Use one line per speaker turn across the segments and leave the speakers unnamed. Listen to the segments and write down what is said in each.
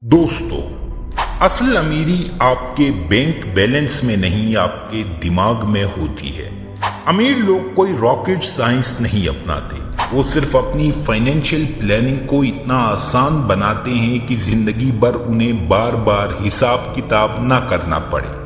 दोस्तों, असल अमीरी आपके बैंक बैलेंस में नहीं, आपके दिमाग में होती है। अमीर लोग कोई रॉकेट साइंस नहीं अपनाते, वो सिर्फ अपनी फाइनेंशियल प्लानिंग को इतना आसान बनाते हैं कि जिंदगी भर उन्हें बार बार हिसाब किताब ना करना पड़े।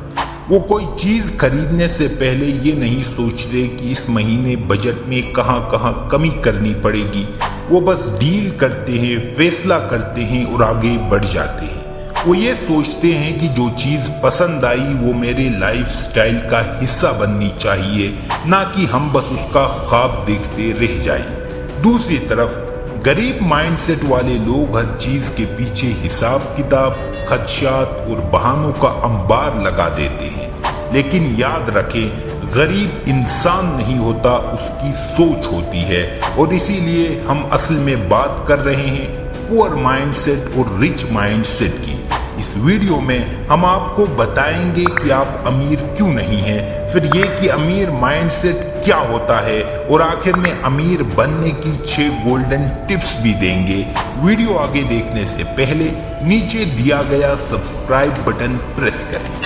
वो कोई चीज खरीदने से पहले ये नहीं सोचते कि इस महीने बजट में कहाँ कहाँ कमी करनी पड़ेगी। वो बस डील करते हैं, फैसला करते हैं और आगे बढ़ जाते हैं। वो ये सोचते हैं कि जो चीज पसंद आई वो मेरे लाइफस्टाइल का हिस्सा बननी चाहिए, ना कि हम बस उसका ख्वाब देखते रह जाएं। दूसरी तरफ गरीब माइंडसेट वाले लोग हर चीज के पीछे हिसाब किताब, खदशात और बहानों का अंबार लगा देते हैं। लेकिन याद रखें, गरीब इंसान नहीं होता, उसकी सोच होती है। और इसीलिए हम असल में बात कर रहे हैं पुअर माइंडसेट और रिच माइंडसेट की। इस वीडियो में हम आपको बताएंगे कि आप अमीर क्यों नहीं हैं, फिर ये कि अमीर माइंडसेट क्या होता है, और आखिर में अमीर बनने की 6 गोल्डन टिप्स भी देंगे। वीडियो आगे देखने से पहले नीचे दिया गया सब्सक्राइब बटन प्रेस करें।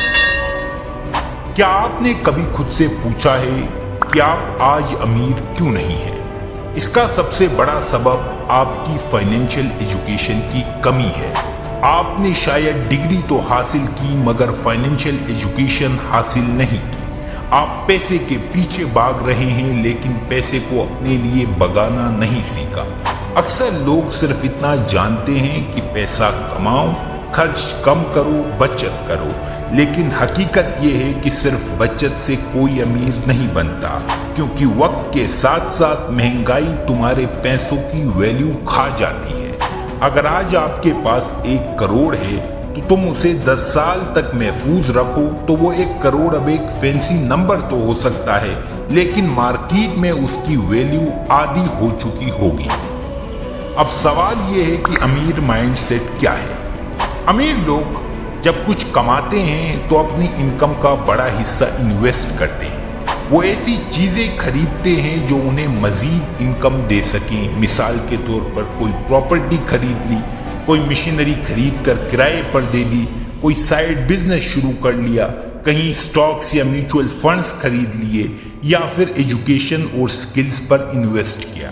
क्या आपने कभी खुद से पूछा है कि आप आज अमीर क्यों नहीं हैं? इसका सबसे बड़ा सबब आपकी फाइनेंशियल एजुकेशन की कमी है। आपने शायद डिग्री तो हासिल की मगर फाइनेंशियल एजुकेशन हासिल नहीं की। आप पैसे के पीछे भाग रहे हैं लेकिन पैसे को अपने लिए भगाना नहीं सीखा। अक्सर लोग सिर्फ इतना जानते हैं कि पैसा कमाओ, खर्च कम करो, बचत करो, लेकिन हकीकत यह है कि सिर्फ बचत से कोई अमीर नहीं बनता, क्योंकि वक्त के साथ साथ महंगाई तुम्हारे पैसों की वैल्यू खा जाती है। अगर आज आपके पास 1 करोड़ है तो तुम उसे 10 साल तक महफूज रखो तो वो 1 करोड़ अब एक फैंसी नंबर तो हो सकता है, लेकिन मार्केट में उसकी वैल्यू आधी हो चुकी होगी। अब सवाल ये है कि अमीर माइंडसेट क्या है? अमीर लोग जब कुछ कमाते हैं तो अपनी इनकम का बड़ा हिस्सा इन्वेस्ट करते हैं। वो ऐसी चीजें खरीदते हैं जो उन्हें मजीद इनकम दे सकें। मिसाल के तौर पर कोई प्रॉपर्टी खरीद ली, कोई मशीनरी खरीद कर किराए पर दे दी, कोई साइड बिजनेस शुरू कर लिया, कहीं स्टॉक्स या म्यूचुअल फंड्स खरीद लिए, या फिर एजुकेशन और स्किल्स पर इन्वेस्ट किया।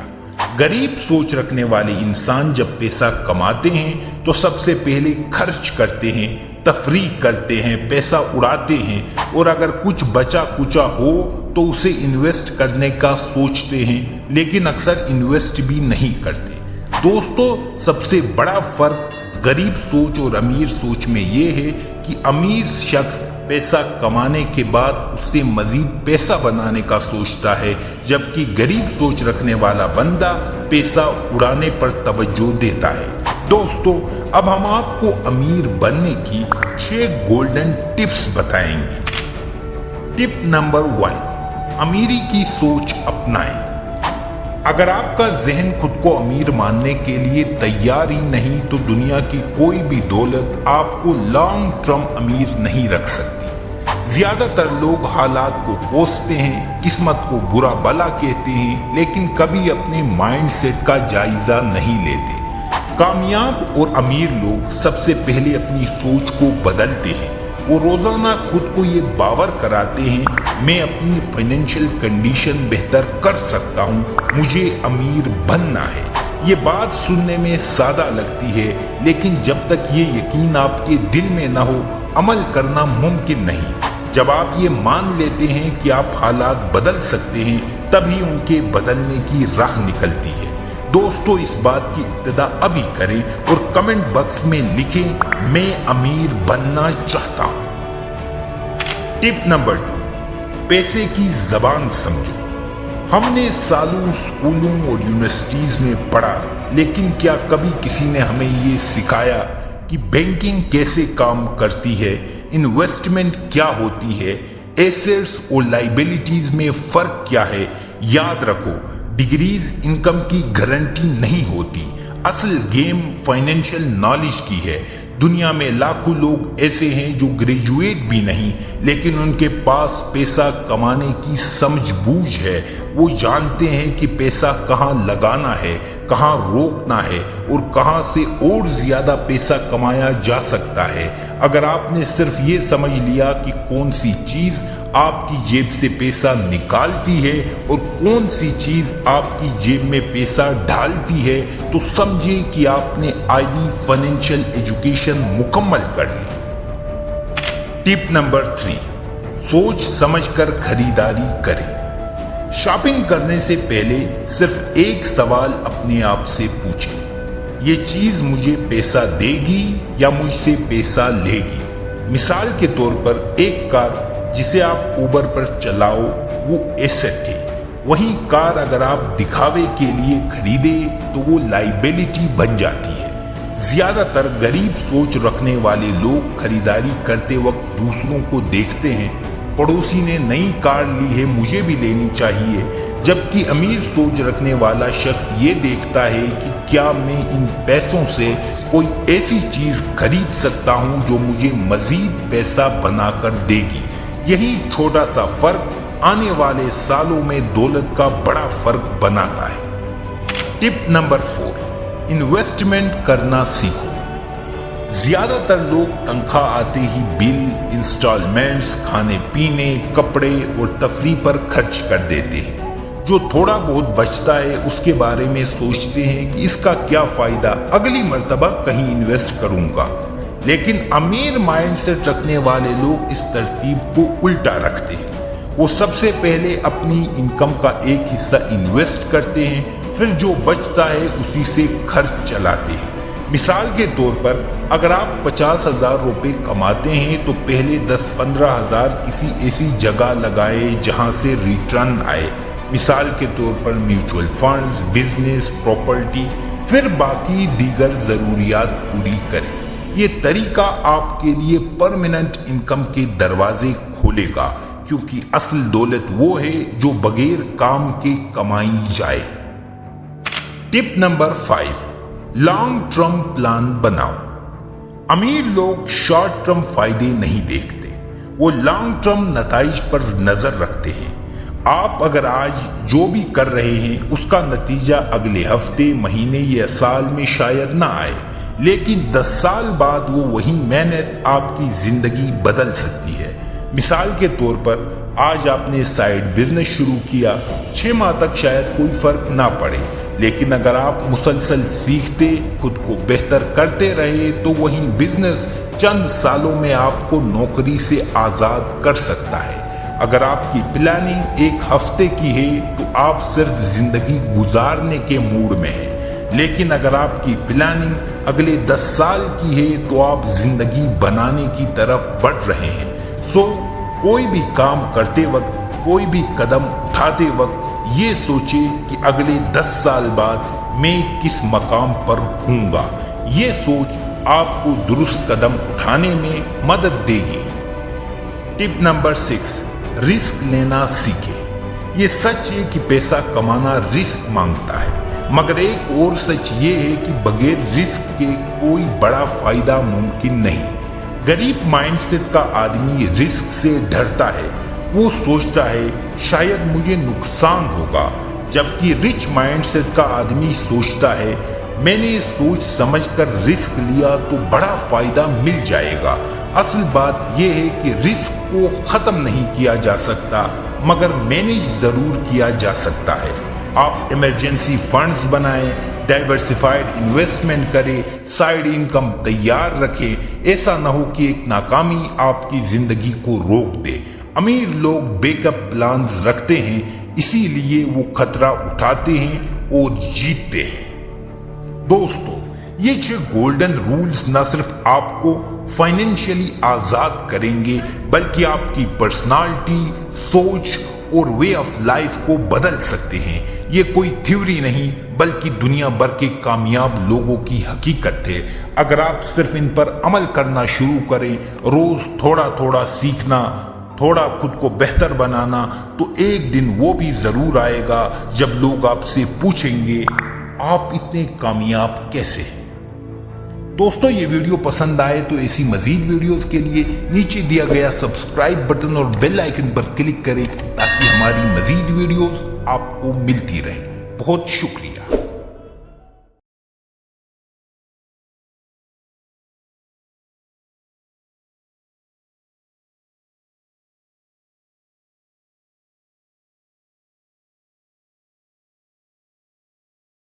गरीब सोच रखने वाले इंसान जब पैसा कमाते हैं तो सबसे पहले खर्च करते हैं, तफरीह करते हैं, पैसा उड़ाते हैं, और अगर कुछ बचा कुचा हो तो उसे इन्वेस्ट करने का सोचते हैं, लेकिन अक्सर इन्वेस्ट भी नहीं करते। दोस्तों, सबसे बड़ा फर्क गरीब सोच और अमीर सोच में यह है कि अमीर शख्स पैसा कमाने के बाद उससे मजीद पैसा बनाने का सोचता है, जबकि गरीब सोच रखने वाला बंदा पैसा उड़ाने पर तवज्जो देता है। दोस्तों, अब हम आपको अमीर बनने की 6 गोल्डन टिप्स बताएंगे। टिप नंबर 1, अमीरी की सोच अपनाएं। अगर आपका जहन खुद को अमीर मानने के लिए तैयार ही नहीं तो दुनिया की कोई भी दौलत आपको लॉन्ग टर्म अमीर नहीं रख सकती। ज्यादातर लोग हालात को कोसते हैं, किस्मत को बुरा भला कहते हैं, लेकिन कभी अपने माइंडसेट का जायजा नहीं लेते। कामयाब और अमीर लोग सबसे पहले अपनी सोच को बदलते हैं। वो रोजाना खुद को ये बावर कराते हैं, मैं अपनी फाइनेंशियल कंडीशन बेहतर कर सकता हूँ, मुझे अमीर बनना है। ये बात सुनने में सादा लगती है, लेकिन जब तक ये यकीन आपके दिल में न हो, अमल करना मुमकिन नहीं। जब आप ये मान लेते हैं कि आप हालात बदल सकते हैं, तभी उनके बदलने की राह निकलती है। दोस्तों, इस बात की इब्तिदा अभी करें और कमेंट बॉक्स में लिखें, मैं अमीर बनना चाहता हूं। टिप नंबर 2, पैसे की जबान समझो। हमने सालों स्कूलों और यूनिवर्सिटीज में पढ़ा, लेकिन क्या कभी किसी ने हमें ये सिखाया कि बैंकिंग कैसे काम करती है, इन्वेस्टमेंट क्या होती है, एसेट्स और लाइबिलिटीज में फर्क क्या है? याद रखो, डिग्रीज इनकम की गारंटी नहीं होती। असल गेम फाइनेंशियल नॉलेज की है। दुनिया में लाखों लोग ऐसे हैं जो ग्रेजुएट भी नहीं, लेकिन उनके पास पैसा कमाने की समझबूझ है। वो जानते हैं कि पैसा कहाँ लगाना है, کہاں روکنا ہے اور کہاں سے اور زیادہ پیسہ کمایا جا سکتا ہے۔ اگر آپ نے صرف یہ سمجھ لیا کہ کون سی چیز آپ کی جیب سے پیسہ نکالتی ہے اور کون سی چیز آپ کی جیب میں پیسہ ڈالتی ہے، تو سمجھیں کہ آپ نے اعلیٰ فائنینشیل ایجوکیشن مکمل کر لی۔ ٹپ نمبر 3، سوچ سمجھ کر خریداری کریں۔ شاپنگ کرنے سے پہلے صرف ایک سوال اپنے آپ سے پوچھیں، یہ چیز مجھے پیسہ دے گی یا مجھ سے پیسہ لے گی؟ مثال کے طور پر ایک کار جسے آپ اوبر پر چلاؤ وہ ایسٹ ہے، وہیں کار اگر آپ دکھاوے کے لیے خریدے تو وہ لائبلٹی بن جاتی ہے۔ زیادہ تر غریب سوچ رکھنے والے لوگ خریداری کرتے وقت دوسروں کو دیکھتے ہیں، پڑوسی نے نئی کار لی ہے مجھے بھی لینی چاہیے، جبکہ امیر سوچ رکھنے والا شخص یہ دیکھتا ہے کہ کیا میں ان پیسوں سے کوئی ایسی چیز خرید سکتا ہوں جو مجھے مزید پیسہ بنا کر دے گی۔ یہی چھوٹا سا فرق آنے والے سالوں میں دولت کا بڑا فرق بناتا ہے۔ ٹپ نمبر 4، انویسٹمنٹ کرنا سیکھو۔ زیادہ تر لوگ تنخواہ آتے ہی بل، انسٹالمنٹس، کھانے پینے، کپڑے اور تفریح پر خرچ کر دیتے ہیں۔ جو تھوڑا بہت بچتا ہے اس کے بارے میں سوچتے ہیں کہ اس کا کیا فائدہ، اگلی مرتبہ کہیں انویسٹ کروں گا۔ لیکن امیر مائنڈ سیٹ رکھنے والے لوگ اس ترتیب کو الٹا رکھتے ہیں۔ وہ سب سے پہلے اپنی انکم کا ایک حصہ انویسٹ کرتے ہیں، پھر جو بچتا ہے اسی سے خرچ چلاتے ہیں۔ مثال کے طور پر اگر آپ 50,000 روپے کماتے ہیں تو پہلے 10-15 ہزار کسی ایسی جگہ لگائے جہاں سے ریٹرن آئے، مثال کے طور پر میوچول فنڈز، بزنس، پراپرٹی، پھر باقی دیگر ضروریات پوری کریں۔ یہ طریقہ آپ کے لیے پرماننٹ انکم کے دروازے کھولے گا، کیونکہ اصل دولت وہ ہے جو بغیر کام کے کمائی جائے۔ ٹپ نمبر 5، لانگ ٹرم پلان بناؤ۔ امیر لوگ شارٹ ٹرم فائدے نہیں دیکھتے، وہ لانگ ٹرم نتائج پر نظر رکھتے ہیں۔ آپ اگر آج جو بھی کر رہے ہیں اس کا نتیجہ اگلے ہفتے، مہینے یا سال میں شاید نہ آئے، لیکن 10 سال بعد وہ وہی محنت آپ کی زندگی بدل سکتی ہے۔ مثال کے طور پر آج آپ نے سائیڈ بزنس شروع کیا، 6 ماہ تک شاید کوئی فرق نہ پڑے، لیکن اگر آپ مسلسل سیکھتے، خود کو بہتر کرتے رہے تو وہی بزنس چند سالوں میں آپ کو نوکری سے آزاد کر سکتا ہے۔ اگر آپ کی پلاننگ ایک ہفتے کی ہے تو آپ صرف زندگی گزارنے کے موڈ میں ہیں، لیکن اگر آپ کی پلاننگ اگلے 10 سال کی ہے تو آپ زندگی بنانے کی طرف بڑھ رہے ہیں۔ کوئی بھی کام کرتے وقت، کوئی بھی قدم اٹھاتے وقت یہ سوچے کہ اگلے 10 سال بعد میں کس مقام پر ہوں گا۔ یہ سوچ آپ کو درست قدم اٹھانے میں مدد دے گی۔ ٹپ نمبر 6، رسک لینا سیکھیں۔ یہ سچ ہے کہ پیسہ کمانا رسک مانگتا ہے، مگر ایک اور سچ یہ ہے کہ بغیر رسک کے کوئی بڑا فائدہ ممکن نہیں۔ غریب مائنڈ سیٹ کا آدمی رسک سے ڈرتا ہے، وہ سوچتا ہے شاید مجھے نقصان ہوگا، جبکہ رچ مائنڈ سیٹ کا آدمی سوچتا ہے میں نے سوچ سمجھ کر رسک لیا تو بڑا فائدہ مل جائے گا۔ اصل بات یہ ہے کہ رسک کو ختم نہیں کیا جا سکتا، مگر مینیج ضرور کیا جا سکتا ہے۔ آپ ایمرجنسی فنڈز بنائیں، ڈائیورسفائڈ انویسٹمنٹ کریں، سائیڈ انکم تیار رکھیں۔ ایسا نہ ہو کہ ایک ناکامی آپ کی زندگی کو روک دے۔ امیر لوگ بیک اپ پلانز رکھتے ہیں، اسی لیے وہ خطرہ اٹھاتے ہیں اور جیتتے ہیں۔ دوستو، یہ 6 گولڈن رولز نہ صرف آپ کو فائنینشلی آزاد کریں گے بلکہ آپ کی پرسنالٹی، سوچ اور وے آف لائف کو بدل سکتے ہیں۔ یہ کوئی تھیوری نہیں بلکہ دنیا بھر کے کامیاب لوگوں کی حقیقت ہے۔ اگر آپ صرف ان پر عمل کرنا شروع کریں، روز تھوڑا تھوڑا سیکھنا، تھوڑا خود کو بہتر بنانا، تو ایک دن وہ بھی ضرور آئے گا جب لوگ آپ سے پوچھیں گے آپ اتنے کامیاب کیسے ہیں۔ دوستو، یہ ویڈیو پسند آئے تو ایسی مزید ویڈیوز کے لیے نیچے دیا گیا سبسکرائب بٹن اور بیل آئیکن پر کلک کریں تاکہ ہماری مزید ویڈیوز آپ کو ملتی رہیں۔ بہت شکریہ۔